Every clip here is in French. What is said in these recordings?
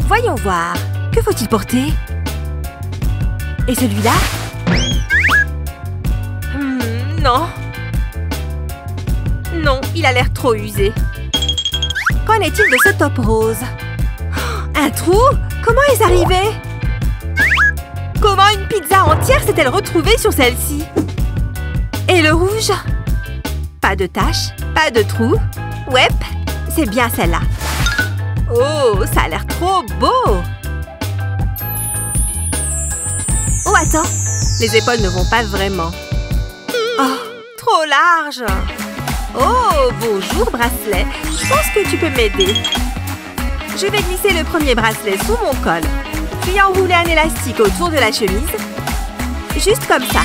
Voyons voir. Que faut-il porter? Et celui-là? Non. Non, il a l'air trop usé. Qu'en est-il de ce top rose? Un trou? Comment est-ce arrivé? Comment une pizza entière s'est-elle retrouvée sur celle-ci? Et le rouge? Pas de tache, pas de trou. Ouais, c'est bien celle-là. Oh, ça a l'air trop beau! Oh, attends! Les épaules ne vont pas vraiment. Oh, trop large! Oh, bonjour, bracelet. Je pense que tu peux m'aider. Je vais glisser le premier bracelet sous mon col, puis enrouler un élastique autour de la chemise. Juste comme ça.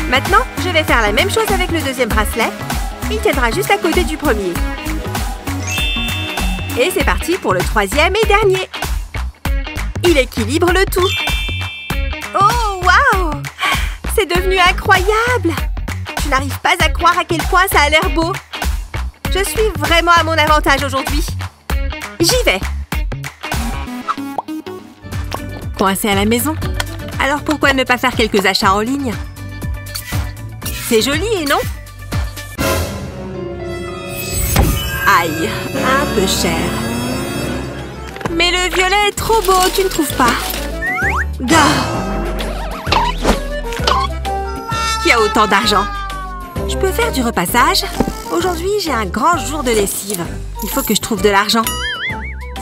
Maintenant, je vais faire la même chose avec le deuxième bracelet. Il tiendra juste à côté du premier. Et c'est parti pour le troisième et dernier. Il équilibre le tout. Oh, waouh! C'est devenu incroyable! Je n'arrive pas à croire à quel point ça a l'air beau. Je suis vraiment à mon avantage aujourd'hui. J'y vais. Coincé à la maison? Alors pourquoi ne pas faire quelques achats en ligne? C'est joli, et non? Aïe, un peu cher. Mais le violet est trop beau, tu ne trouves pas? Gah! Qui a autant d'argent? Je peux faire du repassage? Aujourd'hui, j'ai un grand jour de lessive. Il faut que je trouve de l'argent.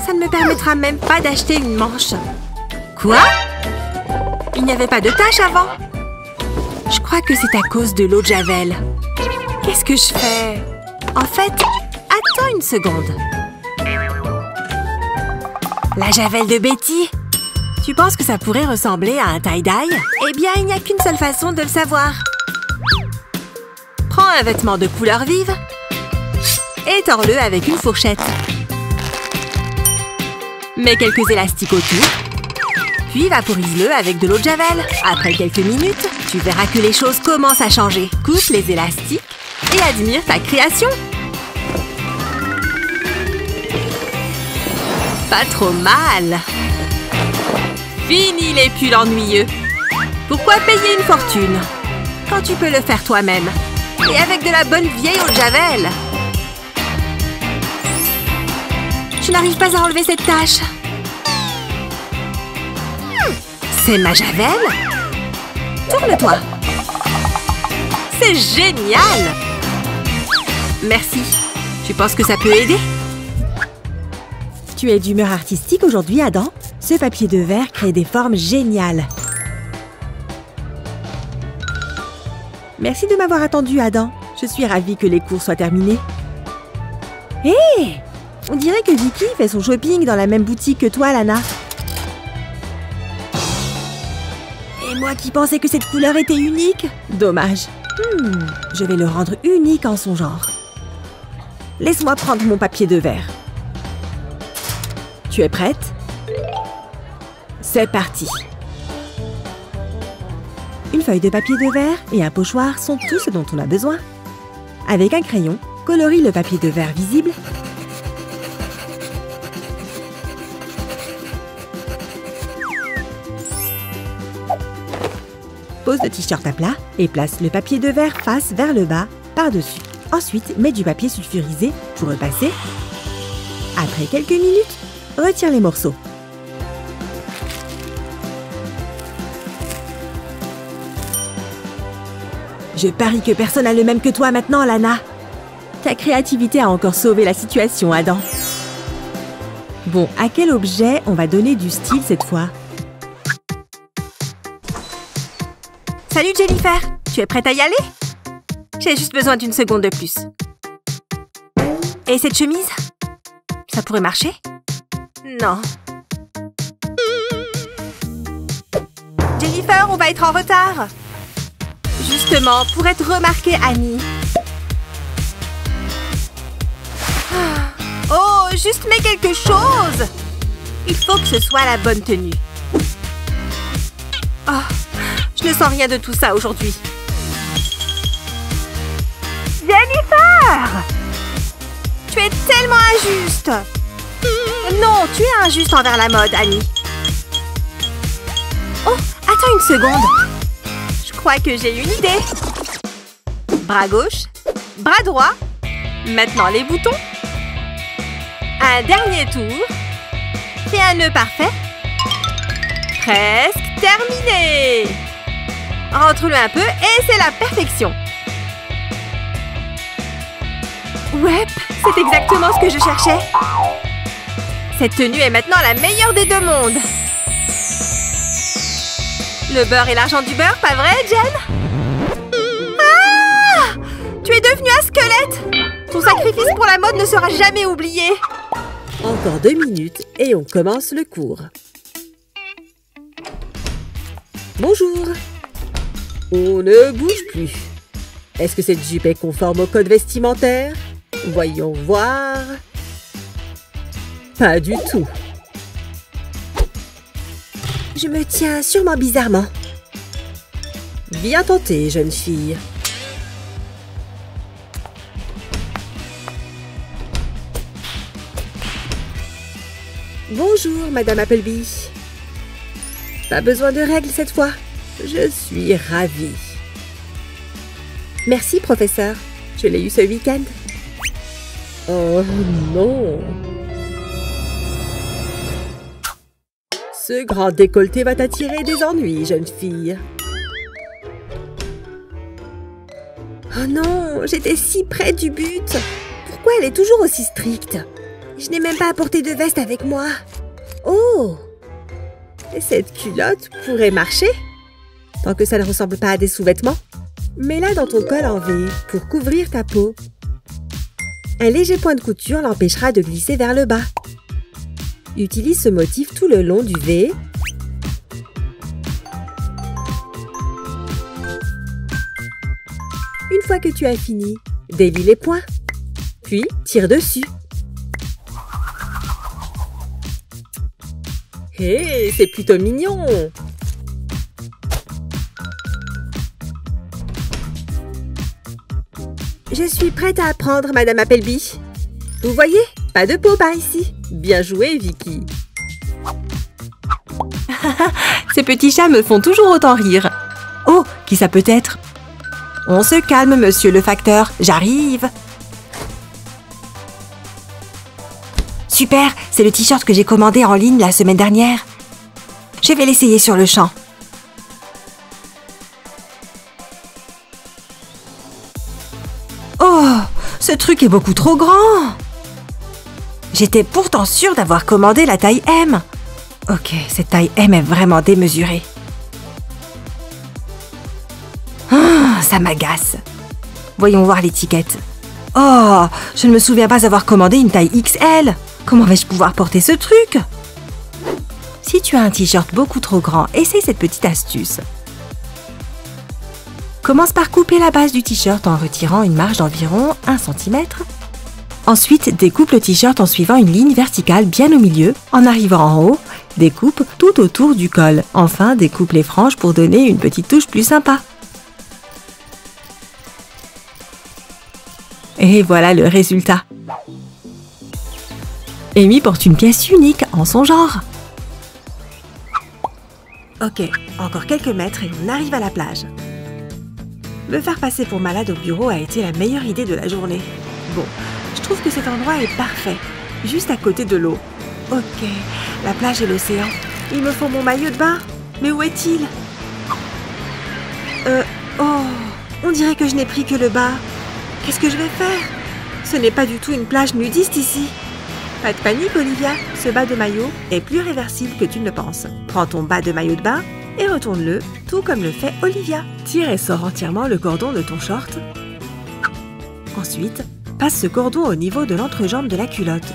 Ça ne me permettra même pas d'acheter une manche. Quoi? Il n'y avait pas de tache avant? Je crois que c'est à cause de l'eau de Javel. Qu'est-ce que je fais? En fait, attends une seconde. La Javel de Betty? Tu penses que ça pourrait ressembler à un tie-dye? Eh bien, il n'y a qu'une seule façon de le savoir. Prends un vêtement de couleur vive et tords-le avec une fourchette. Mets quelques élastiques autour, puis vaporise-le avec de l'eau de Javel. Après quelques minutes, tu verras que les choses commencent à changer. Coupe les élastiques et admire ta création. Pas trop mal. Fini les pulls ennuyeux. Pourquoi payer une fortune quand tu peux le faire toi-même? Et avec de la bonne vieille eau de Javel. Je n'arrive pas à enlever cette tache. C'est ma Javel? Tourne-toi. C'est génial! Merci. Tu penses que ça peut aider? Tu es d'humeur artistique aujourd'hui, Adam? Ce papier de verre crée des formes géniales. Merci de m'avoir attendu, Adam. Je suis ravie que les cours soient terminés. Hé! On dirait que Vicky fait son shopping dans la même boutique que toi, Lana. Et moi qui pensais que cette couleur était unique. Dommage. Je vais le rendre unique en son genre. Laisse-moi prendre mon papier de verre. Tu es prête? C'est parti. Une feuille de papier de verre et un pochoir sont tout ce dont on a besoin. Avec un crayon, colorie le papier de verre visible. Pose le t-shirt à plat et place le papier de verre face vers le bas, par-dessus. Ensuite, mets du papier sulfurisé pour repasser. Après quelques minutes, retire les morceaux. Je parie que personne n'a le même que toi maintenant, Lana. Ta créativité a encore sauvé la situation, Adam. Bon, à quel objet on va donner du style cette fois? Salut Jennifer, tu es prête à y aller? J'ai juste besoin d'une seconde de plus. Et cette chemise? Ça pourrait marcher? Non. Jennifer, on va être en retard. Justement, pour être remarquée, Annie. Oh, juste mets quelque chose. Il faut que ce soit la bonne tenue. Oh, je ne sens rien de tout ça aujourd'hui. Jennifer! Tu es tellement injuste. Non, tu es injuste envers la mode, Annie. Oh, attends une seconde. Je crois que j'ai une idée. Bras gauche, bras droit. Maintenant les boutons. Un dernier tour. Et un nœud parfait. Presque terminé. Rentre-le un peu et c'est la perfection. Ouais, c'est exactement ce que je cherchais. Cette tenue est maintenant la meilleure des deux mondes. Le beurre et l'argent du beurre, pas vrai, Jen? Ah! Tu es devenue un squelette! Ton sacrifice pour la mode ne sera jamais oublié. Encore 2 minutes et on commence le cours. Bonjour. On ne bouge plus. Est-ce que cette jupe est conforme au code vestimentaire? Voyons voir. Pas du tout. Je me tiens sûrement bizarrement. Bien tenté, jeune fille. Bonjour, Madame Appleby. Pas besoin de règles cette fois. Je suis ravie. Merci, professeur. Je l'ai eu ce week-end. Oh non! Ce grand décolleté va t'attirer des ennuis, jeune fille. Oh non, j'étais si près du but. Pourquoi elle est toujours aussi stricte? Je n'ai même pas apporté de veste avec moi. Oh! Et cette culotte pourrait marcher? Tant que ça ne ressemble pas à des sous-vêtements. Mets-la dans ton col en V pour couvrir ta peau. Un léger point de couture l'empêchera de glisser vers le bas. Utilise ce motif tout le long du V. Une fois que tu as fini, délie les points. Puis, tire dessus. Hé, c'est plutôt mignon! Je suis prête à apprendre, Madame Appleby. Vous voyez, pas de peau par ici. Bien joué, Vicky. Ces petits chats me font toujours autant rire. Oh, qui ça peut être? On se calme, monsieur le facteur. J'arrive. Super, c'est le t-shirt que j'ai commandé en ligne la semaine dernière. Je vais l'essayer sur le champ. Oh, ce truc est beaucoup trop grand. J'étais pourtant sûre d'avoir commandé la taille M. Ok, cette taille M est vraiment démesurée. Ah, ça m'agace. Voyons voir l'étiquette. Oh, je ne me souviens pas avoir commandé une taille XL. Comment vais-je pouvoir porter ce truc? Si tu as un t-shirt beaucoup trop grand, essaye cette petite astuce. Commence par couper la base du t-shirt en retirant une marge d'environ 1 cm. Ensuite, découpe le t-shirt en suivant une ligne verticale bien au milieu. En arrivant en haut, découpe tout autour du col. Enfin, découpe les franges pour donner une petite touche plus sympa. Et voilà le résultat. Amy porte une pièce unique en son genre. Ok, encore quelques mètres et on arrive à la plage. Me faire passer pour malade au bureau a été la meilleure idée de la journée. Bon, je trouve que cet endroit est parfait, juste à côté de l'eau. Ok, la plage et l'océan. Il me faut mon maillot de bain. Mais où est-il? Oh, on dirait que je n'ai pris que le bas. Qu'est-ce que je vais faire? Ce n'est pas du tout une plage nudiste ici. Pas de panique, Olivia. Ce bas de maillot est plus réversible que tu ne le penses. Prends ton bas de maillot de bain et retourne-le, tout comme le fait Olivia. Tire et sors entièrement le cordon de ton short. Ensuite, passe ce cordon au niveau de l'entrejambe de la culotte.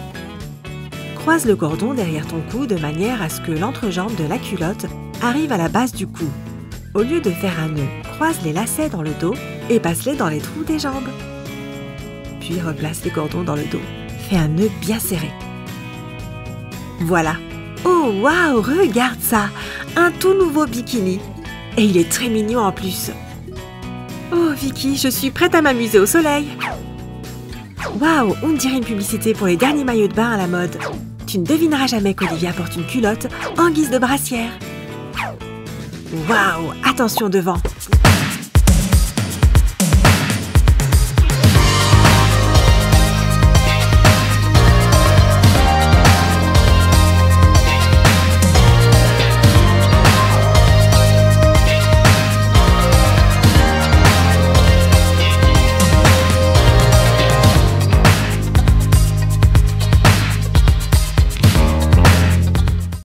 Croise le cordon derrière ton cou de manière à ce que l'entrejambe de la culotte arrive à la base du cou. Au lieu de faire un nœud, croise les lacets dans le dos et passe-les dans les trous des jambes. Puis replace les cordons dans le dos. Fais un nœud bien serré. Voilà. Oh waouh, regarde ça! Un tout nouveau bikini. Et il est très mignon en plus. Oh Vicky, je suis prête à m'amuser au soleil. Waouh, on dirait une publicité pour les derniers maillots de bain à la mode. Tu ne devineras jamais qu'Olivia porte une culotte en guise de brassière. Waouh! Attention devant!